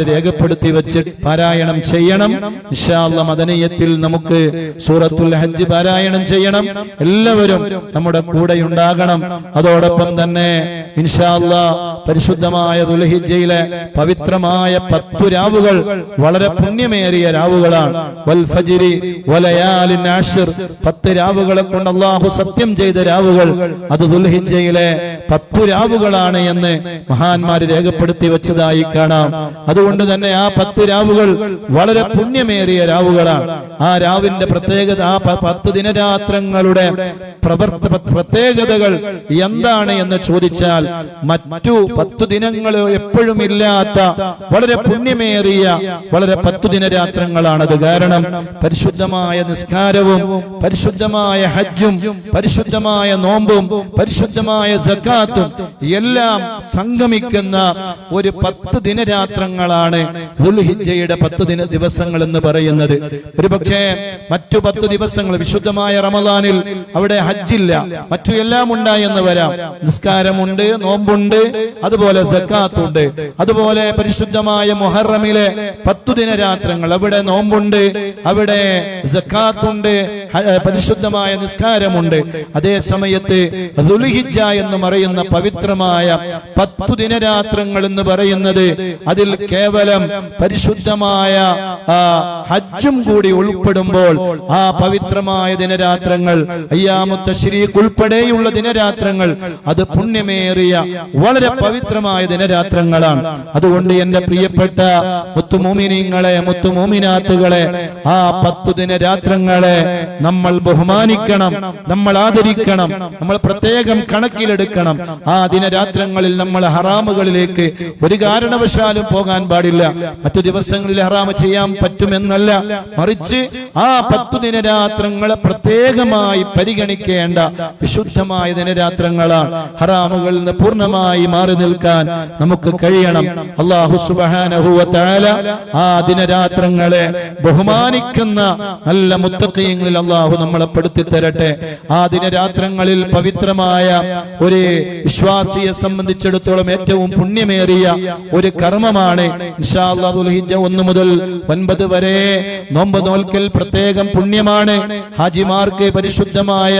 രേഖപ്പെടുത്തി വെച്ച് പാരായണം ചെയ്യണം. ഇൻഷാ അല്ലാഹ് മദനിയത്തിൽ നമുക്ക് സൂറത്തുൽ ഹജ്ജ് പാരായണം ചെയ്യണം. എല്ലാവരും നമ്മുടെ കൂടെ ഉണ്ടാകണം. അതോടൊപ്പം തന്നെ ഇൻഷാ അല്ലാഹ് പരിശുദ്ധമായ ദുൽഹിജ്ജയിലെ പവിത്രമായ 10 രാവുകൾ വളരെ പുണ്യമേറിയ രാവുകളാണ്. വൽ ഫജ്രി വലയാലിൻ അശ്ർ 10 രാവുകളെ കൊണ്ട് അല്ലാഹു സത്യം ചെയ്ത രാവുകൾ അത് ദുൽഹിജ്ജയിലെ 10 രാവുകളാണ് എന്ന് മഹാന്മാർ രേഖപ്പെടുത്തി വെച്ചതായി കാണാം. അതുകൊണ്ട് തന്നെ ആ 10 രാവുകൾ വളരെ പുണ്യമേറിയ രാവുകളാണ്. ആ രാവിന്റെ പ്രത്യേകത, ആ 10 ദിനരാത്രങ്ങളുടെ പ്രത്യേകതകൾ എന്താണ് എന്ന് ചോദിച്ചാൽ മറ്റു 10 ദിനങ്ങൾ എപ്പോഴും ഇല്ലാത്ത വളരെ പുണ്യമേറിയ വളരെ 10 ദിനരാത്രങ്ങളാണത്. കാരണം പരിശുദ്ധമായ നിസ്കാരവും പരിശുദ്ധമായ ഹജ്ജും പരിശുദ്ധമായ നോമ്പും പരിശുദ്ധമായ സക്കാത്തും എല്ലാം സംഗമിക്കുന്ന ഒരു 10 ദിനരാത്രങ്ങളാണ് ദുൽഹിജ്ജയുടെ 10 ദിവസങ്ങൾ എന്ന് പറയുന്നത്. ഒരുപക്ഷെ മറ്റു 10 ദിവസങ്ങൾ വിശുദ്ധമായ റമദാനിൽ അവിടെ ഹജ്ജില്ല, മറ്റു എല്ലാം ഉണ്ടായെന്ന് വരാം. നിസ്കാരമുണ്ട്, നോമ്പുണ്ട്, അതുപോലെ സക്കാത്തുണ്ട്. അതുപോലെ പരിശുദ്ധമായ മുഹറമിലെ 10 ദിനരാത്രങ്ങൾ അവിടെ നോമ്പുണ്ട്, അവിടെ സക്കാത്തുണ്ട്, പരിശുദ്ധമായ നിസ്കാരമുണ്ട്. അതേ സമയത്ത് ദുൽഹിജ്ജ എന്ന് പറയുന്ന പവിത്രമായ 10 ദിനരാത്രങ്ങൾ എന്ന് പറയുന്നത് അതിൽ കേവലം പരിശുദ്ധമായ ഹജ്ജും കൂടി ഉൾപ്പെടുമ്പോൾ ആ പവിത്രമായ ദിനരാത്രങ്ങൾ, അയ്യാമുത്ത തശ്രീഖ് ഉൾപ്പെടെയുള്ള ദിനരാത്രങ്ങൾ അത് പുണ്യമേറിയ വളരെ പവിത്രമായ ദിനരാത്രങ്ങളാണ്. അതുകൊണ്ട് എന്റെ പ്രിയപ്പെട്ട മുത്തുമോമിനീങ്ങളെ, മുത്തുമോമിനാത്തുകളെ, ആ 10 ദിനരാത്രങ്ങളെ നമ്മൾ ബഹുമാനിക്കണം, നമ്മൾ ആദരിക്കണം, നമ്മൾ പ്രത്യേകം കണക്കിലെടുക്കണം. ആ ദിനരാത്രങ്ങളിൽ നമ്മൾ ഹറാമുകളിലേക്ക് ഒരു കാരണവശാലും പോകാൻ പാടില്ല. മറ്റു ദിവസങ്ങളിൽ ഹറാമ് ചെയ്യാൻ പറ്റുമെന്നല്ല, മറിച്ച് ആ 10 ദിനരാത്രങ്ങളെ പ്രത്യേകമായി പരിഗണിക്കേണ്ട വിശുദ്ധമായ ദിനരാത്രങ്ങളാണ്. ഹറാമുകളിൽ നിന്ന് പൂർണ്ണമായി മാറി നിൽക്കാൻ നമുക്ക് കഴിയണം. അല്ലാഹു സുബ്ഹാനഹു വ തആല ആ ദിനരാത്രങ്ങളെ ബഹുമാനിക്കുന്ന നല്ല മുത്തഖീങ്ങളിൽ അല്ലാഹു നമ്മളെ പെടുത്തി തരട്ടെ. ആ ദിനരാത്രങ്ങളിൽ പവിത്രമായ ഒരു വിശ്വാസിയെ സംബന്ധിച്ചിടത്തോളം ഏറ്റവും പുണ്യമേറിയ ഒരു കർമ്മമാണ് ഇൻഷാ അല്ലാഹ് ദുൽഹിജ്ജ 1 മുതൽ 9 വരെ നോമ്പ് നോൽക്കൽ പ്രത്യേകം പുണ്യമാണ്. ഹാജിമാർക്ക് പരിശുദ്ധമായ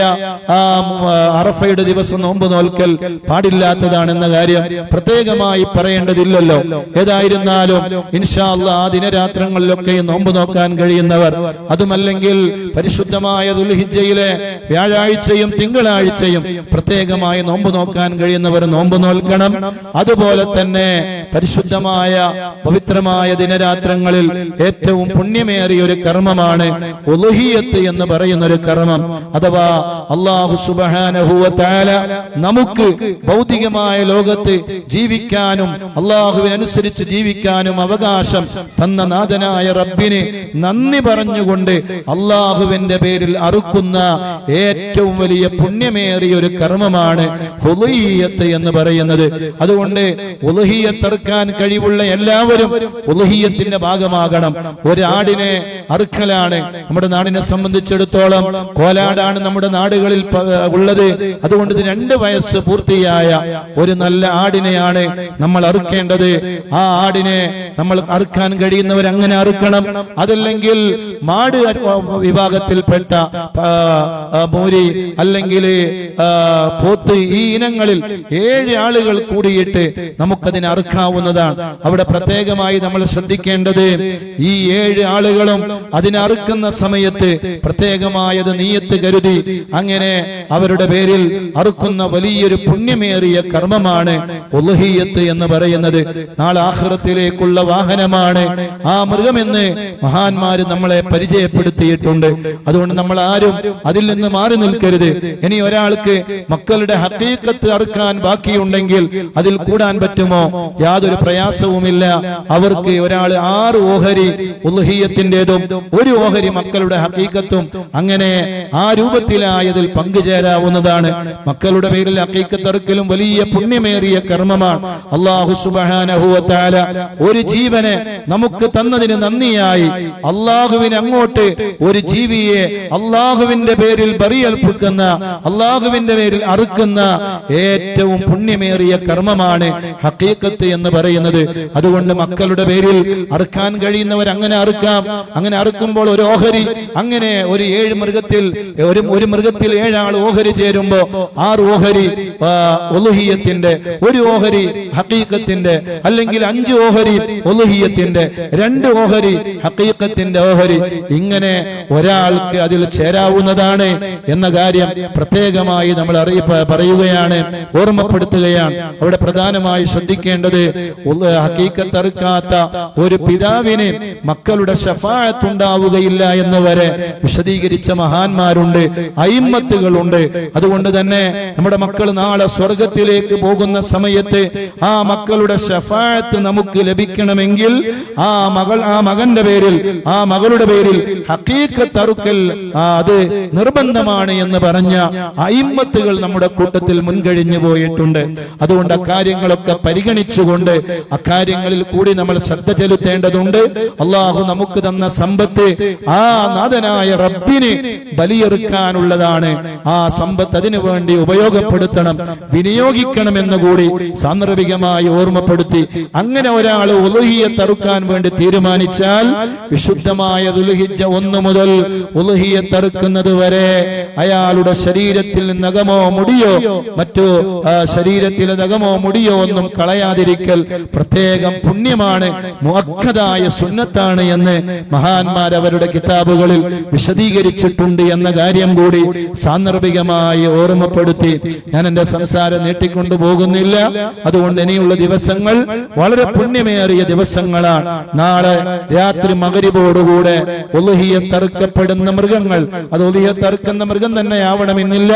അറഫയുടെ ദിവസം നോമ്പ് നോൽക്കൽ പാടില്ലാത്തതാണെന്ന കാര്യം പ്രത്യേകമായി പറയേണ്ടതില്ലല്ലോ. ഏതായിരുന്നാലും ഇൻഷാ അല്ലാഹ് ആ ദിനരാത്രങ്ങളിലൊക്കെ നോമ്പ് നോക്കാൻ കഴിയുന്നവർ, അതുമല്ലെങ്കിൽ പരിശുദ്ധമായ ദുൽഹിജ്ജയിലെ വ്യാഴാഴ്ചയും തിങ്കളാഴ്ചയും പ്രത്യേകമായി നോമ്പ് നോക്കാൻ കഴിയുന്നവർ നോമ്പ് നോൽക്കണം. അതുപോലെ തന്നെ പരിശുദ്ധമായ പവിത്രമായ ദിനരാത്രങ്ങളിൽ ഏറ്റവും പുണ്യമേറിയ ഒരു കർമ്മമാണ് ഉളുഹിയ്യത്ത് എന്ന് പറയുന്ന ഒരു കർമ്മം. അഥവാ അല്ലാഹു സുബ്ഹാനഹു വ തആല നമുക്ക് ഭൗതികമായ ലോകത്ത് ജീവിക്കാനും അല്ലാഹുവിനനുസരിച്ച് ജീവിക്കാനും അവകാശം തന്ന നാഥനായ റബ്ബിന് നന്ദി പറഞ്ഞുകൊണ്ട് അല്ലാഹുവിന്റെ പേരിൽ അറുക്കുന്ന ഏറ്റവും വലിയ പുണ്യമേറിയ ഒരു കർമ്മമാണ് ഉളുഹിയ്യത്ത് എന്ന് പറയുന്നത്. അതുകൊണ്ട് ഉളുഹിയ്യത്ത് അറുക്കാൻ കഴിവുള്ള എല്ലാവരും ഉളുഹിയ്യത്തിന്റെ ഭാഗമാകണം. ഒരാടിനെ അറുക്കലാണ് നമ്മുടെ നാടിനെ സംബന്ധിച്ചിടത്തോളം. കോലാടാണ് നമ്മുടെ നാടുകളിൽ ഉള്ളത്. അതുകൊണ്ട് 2 വയസ്സ് പൂർത്തിയായ ഒരു നല്ല ആടിനെയാണ് നമ്മൾ അറുക്കേണ്ടത്. ആ ആടിനെ നമ്മൾ അറുക്കാൻ കഴിയുന്നവർ അങ്ങനെ അറുക്കണം. അതല്ലെങ്കിൽ മാട് വിഭാഗത്തിൽപ്പെട്ട മൂരി അല്ലെങ്കിൽ പോത്ത്, ഈ ഇനങ്ങളിൽ 7 ആളുകൾ കൂടിയിട്ട് നമുക്കതിനെ അറുക്കാവുന്നതാണ്. അവിടെ പ്രത്യേകമായി നമ്മൾ ശ്രദ്ധിക്കേണ്ടത് ഈ 7 ആളുകളും അതിനെ അറുക്കുന്ന സമയത്ത് പ്രത്യേകമായത് നീയത്ത് കരുതി അങ്ങനെ അവരുടെ പേരിൽ അറുക്കുന്ന വലിയൊരു പുണ്യമേറിയ കർമ്മമാണ് ഉളുഹിയ്യത്ത് എന്ന് പറയുന്നത്. നാളെ ആഖിറത്തിലേക്കുള്ള വാഹനമാണ് ആ മൃഗമെന്ന് മഹാന്മാര് നമ്മളെ പരിചയപ്പെടുത്തിയിട്ടുണ്ട്. അതുകൊണ്ട് നമ്മൾ ആരും അതിൽ നിന്ന് മാറി നിൽക്കരുത്. ഇനി ഒരാൾക്ക് മക്കളുടെ ഹഖീഖത്ത് അറുക്കാൻ ബാക്കിയുണ്ടെങ്കിൽ അതിൽ കൂടാൻ പറ്റുമോ? യാതൊരു പ്രയാസവുമില്ല. അവർക്ക് ഒരാൾ 6 ഓഹരി ഉളുഹിയ്യത്തിന്റേതും 1 ഓഹരി മക്കളുടെ ഹഖീഖത്തും അങ്ങനെ ആ രൂപത്തിലായതിൽ പങ്കുചേരാവുന്നതാണ്. മക്കളുടെ പേരിൽ ഹഖീഖത്ത് അറുക്കലും വലിയ പുണ്യമേറിയ കർമ്മമാണ്. അല്ലാഹു സുബ്ഹാനഹു വ തആല ഒരു ജീവനെ നമുക്ക് തന്നതിന് നന്ദിയായി അല്ലാഹുവിനെ അങ്ങോട്ട് ഒരു ജീവിയെ അല്ലാഹുവിന്റെ പേരിൽ ബലിയർപ്പിക്കുന്ന, അല്ലാഹുവിന്റെ പേരിൽ അറുക്കുന്ന ഏറ്റവും പുണ്യമേറിയ കർമ്മമാണ് ഹഖീഖത്ത് എന്ന് പറയുന്നത്. അതുകൊണ്ട് മക്കളുടെ പേരിൽ അറുക്കാൻ കഴിയുന്നവർ അങ്ങനെ അറുക്കാം. അങ്ങനെ അറുക്കുമ്പോൾ ഒരു ഓഹരി, അങ്ങനെ ഒരു 7 മൃഗത്തിൽ ഒരു മൃഗത്തിൽ 7 ആൾ ഓഹരി ചേരുമ്പോ 6 ഓഹരി ഉലുഹിയ്യത്തിന്റെ, 1 ഓഹരി ഹഖീഖത്തിന്റെ, അല്ലെങ്കിൽ 5 ഓഹരി ഉലുഹിയ്യത്തിന്റെ, 2 ഓഹരി ഹഖീഖത്തിന്റെ ഓഹരി. ഇങ്ങനെ ഒരാൾക്ക് അതിൽ ചേരാവുന്നതാണ് എന്ന കാര്യം പ്രത്യേകമായി നമ്മൾ പറയുകയാണ്, ഓർമ്മപ്പെടുത്തുകയാണ്. അവിടെ പ്രധാനമായി ശ്രദ്ധിക്കേണ്ടത് ഹഖീഖത്ത് അറുക്കാത്ത ഒരു പിതാവിന് മക്കളുടെ ശഫാഅത്ത് ഉണ്ടാവുകയില്ല എന്ന് വരെ വിശദീകരിച്ച മഹാന്മാരുണ്ട്, അയിമ്മത്തുകളുണ്ട്. അതുകൊണ്ട് തന്നെ നമ്മുടെ മക്കൾ നാളെ സ്വർഗത്തിലേക്ക് പോകുന്ന സമയത്ത് ആ മക്കളുടെ ശഫാഅത്ത് നമുക്ക് ലഭിക്കണമെങ്കിൽ ആ മകന്റെ പേരിൽ, ആ മകളുടെ പേരിൽ ഹഖീഖത്ത് അറുക്കൽ അത് നിർബന്ധമാണ് എന്ന് പറഞ്ഞ അയിമ്മത്തുകൾ നമ്മുടെ കൂട്ടത്തിൽ മുൻകഴിഞ്ഞു പോയിട്ടുണ്ട്. അതുകൊണ്ട് അക്കാര്യങ്ങളൊക്കെ പരിഗണിച്ചുകൊണ്ട് അക്കാര്യങ്ങളിൽ കൂടി നമ്മൾ ശ്രദ്ധ ചെലുത്തേണ്ടതുണ്ട്. അള്ളാഹു നമുക്ക് തന്ന സമ്പത്ത് ആ നാഥനായ റബ്ബിന് ബലിയെറുക്കാനുള്ളതാണ്. ആ സമ്പത്ത് അതിനു വേണ്ടി ഉപയോഗപ്പെടുത്തണം, വിനിയോഗിക്കണമെന്ന് കൂടി സാന്ദർഭികമായി ഓർമ്മപ്പെടുത്തി. അങ്ങനെ ഒരാൾ ഉലുഹിയ്യത്ത് അറുക്കാൻ വേണ്ടി തീരുമാനിച്ചാൽ വിശുദ്ധമായ ദുൽഹിജ്ജ 1 മുതൽ ഉലുഹിയ്യത്ത് അറുക്കുന്നത് വരെ അയാളുടെ ശരീരത്തിൽ നഖമോ മുടിയോ മറ്റു ശരീരത്തിലെ നഖമോ മുടിയോ ഒന്നും കളയാതിരിക്കൽ പ്രത്യേകം പുണ്യമാണ്, മുഅക്കദായ സുന്നത്താണ് എന്ന് മഹാന്മാർ അവരുടെ കിതാബുകളിൽ വിശദീകരിച്ചിട്ടുണ്ട് എന്ന കാര്യം കൂടി സാന്ദർഭികമായി ഓർമ്മപ്പെടുത്തി ഞാൻ എന്റെ സംസാരം നീട്ടിക്കൊണ്ടു പോകുന്നില്ല. അതുകൊണ്ട് ഇനിയുള്ള ദിവസങ്ങൾ വളരെ പുണ്യമേറിയ ദിവസങ്ങളാണ്. നാളെ രാത്രി മഗ്രിബോടുകൂടെ ഉലുഹിയ്യത്ത് അറുക്കപ്പെടുന്ന മൃഗങ്ങൾ, അത് ഉലുഹിയ്യത്ത് അറുക്കുന്ന മൃഗം തന്നെ ആവണമെന്നില്ല,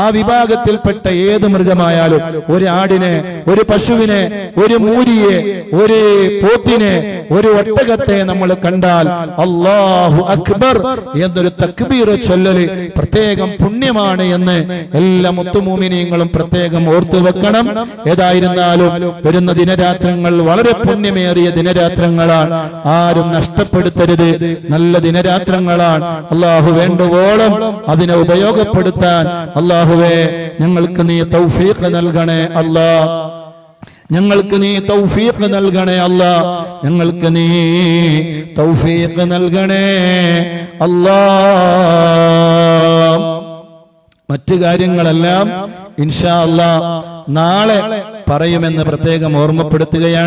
ആ വിഭാഗത്തിൽപ്പെട്ട ഏത് മൃഗമായാലും, ഒരു ആടിനെ, ഒരു പശുവിനെ, ഒരു മൂരിയെ, ഒരു പോത്തിനെ, ഒരു ഒട്ടകത്തെ നമ്മൾ കണ്ടാൽ അല്ലാഹു അക്ബർ എന്നൊരു തക്ബീർ ചൊല്ലല് പ്രത്യേകം പുണ്യമാണ് എന്ന് എല്ലാ മുത്തുമൂമിനീങ്ങളും പ്രത്യേകം ഓർത്തു വെക്കണം. ഏതായിരുന്നാലും വരുന്ന ദിനരാത്രങ്ങൾ വളരെ പുണ്യമേറിയ ദിനരാത്രങ്ങളാണ്, ആരും നഷ്ടപ്പെടുത്തരുത്. നല്ല ദിനരാത്രങ്ങളാണ്. അല്ലാഹു വേണ്ടുവോളം അതിനെ ഉപയോഗപ്പെടുത്താൻ അല്ലാഹുവേ ഞങ്ങൾക്ക് നീ തൗഫീഖ് നൽകണേ അല്ലാ. ഞങ്ങൾക്ക് നീ തൗഫീഖ് നൽകണേ അല്ലാ. ഞങ്ങൾക്ക് നീ തൗഫീഖ് നൽകണേ അല്ലാ. മറ്റു കാര്യങ്ങളെല്ലാം ഇൻഷാ അല്ലാഹ് നാളെ പറയുമെന്ന് പ്രത്യേകം ഓർമ്മപ്പെടുത്തുകയാണ്.